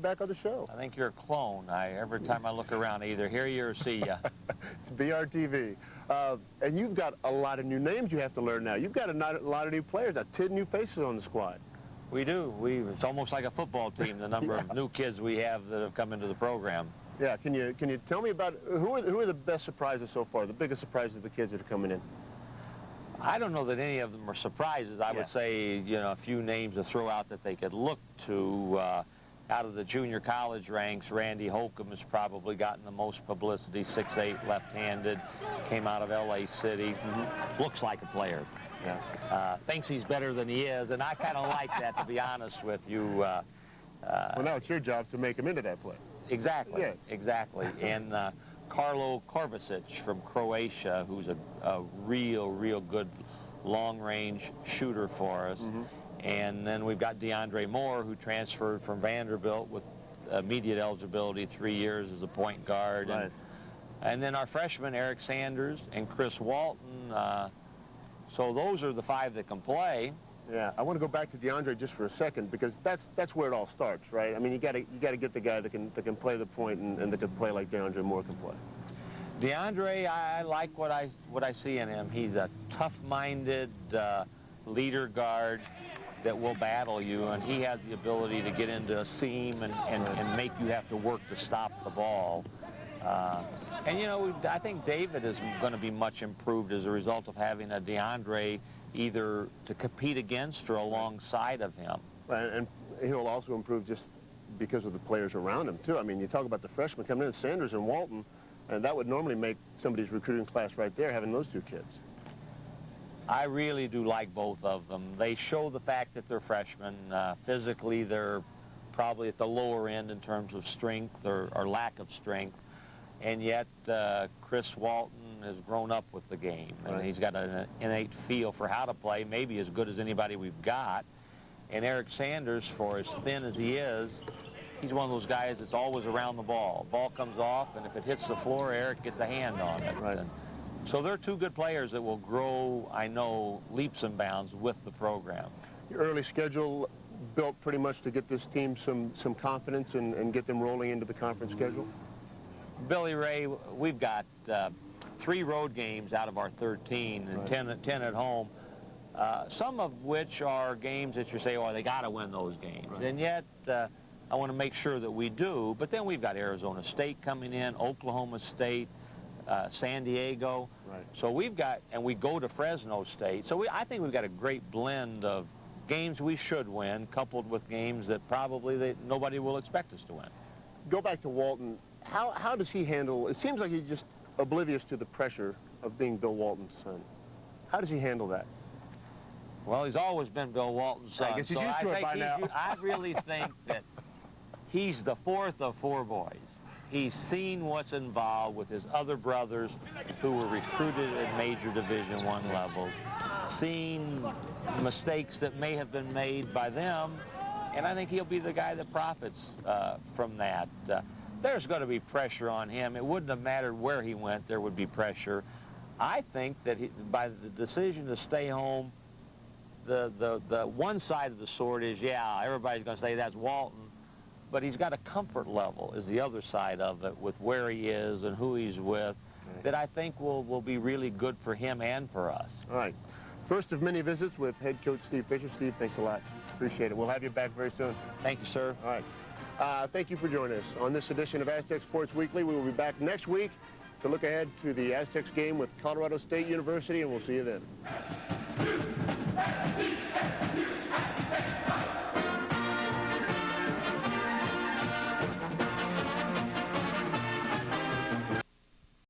back on the show. I think you're a clone. Every time I look around, I either hear you or see you. It's BRTV. And you've got a lot of new names you have to learn now. You've got a lot of new players, 10 new faces on the squad. We do. It's almost like a football team, the number of new kids we have that have come into the program. Yeah, can you tell me about who are the best surprises so far, the biggest surprises of the kids that are coming in? I don't know that any of them are surprises. I would say, you know, a few names to throw out that they could look to. Out of the junior college ranks, Randy Holcomb has probably gotten the most publicity, 6'8", left-handed, came out of L.A. City, looks like a player. Yeah. Thinks he's better than he is, and I kind of like that, to be honest with you. Well, now it's your job to make him into that player. Exactly, yes. Exactly. And Karlo Kovacic from Croatia, who's a real good long-range shooter for us. And then we've got DeAndre Moore, who transferred from Vanderbilt with immediate eligibility, 3 years as a point guard. Right. And then our freshmen, Eric Sanders and Chris Walton. So those are the 5 that can play. Yeah, I want to go back to DeAndre just for a second, because that's where it all starts, right? I mean, you got to get the guy that can play the point and that can play like DeAndre Moore can play. DeAndre, I like what I see in him. He's a tough-minded leader guard that will battle you, and he has the ability to get into a seam and make you have to work to stop the ball. And, you know, I think David is going to be much improved as a result of having a DeAndre either to compete against or alongside of him. And he'll also improve just because of the players around him, too. I mean, you talk about the freshmen coming in, Sanders and Walton, and that would normally make somebody's recruiting class right there, having those 2 kids. I really do like both of them. They show the fact that they're freshmen. Physically, they're probably at the lower end in terms of strength or lack of strength. And yet, Chris Walton has grown up with the game. And he's got an innate feel for how to play, maybe as good as anybody we've got. And Eric Sanders, for as thin as he is, he's one of those guys that's always around the ball. Ball comes off, and if it hits the floor, Eric gets a hand on it. Right. So they're 2 good players that will grow, I know, leaps and bounds with the program. Your early schedule built pretty much to get this team some confidence and get them rolling into the conference schedule? Billy Ray, we've got 3 road games out of our 13 and 10 at home, some of which are games that you say, oh, they got to win those games. Right. And yet, I want to make sure that we do. But then we've got Arizona State coming in, Oklahoma State, San Diego. Right. So we've got, and we go to Fresno State. So I think we've got a great blend of games we should win, coupled with games that probably nobody will expect us to win. Go back to Walton. How does he handle, it seems like he's just oblivious to the pressure of being Bill Walton's son. How does he handle that? Well, he's always been Bill Walton's son. I guess he's used to it by now. I really think that he's the 4th of 4 boys. He's seen what's involved with his other brothers who were recruited at major Division I levels, seen mistakes that may have been made by them, and I think he'll be the guy that profits from that. There's going to be pressure on him. It wouldn't have mattered where he went, there would be pressure. I think that by the decision to stay home, the one side of the sword is, yeah, everybody's going to say that's Walton, but he's got a comfort level is the other side of it with where he is and who he's with that I think will be really good for him and for us. All right. First of many visits with head coach Steve Fisher. Steve, thanks a lot. Appreciate it. We'll have you back very soon. Thank you, sir. All right. Thank you for joining us on this edition of Aztec Sports Weekly. We will be back next week to look ahead to the Aztecs game with Colorado State University, and we'll see you then.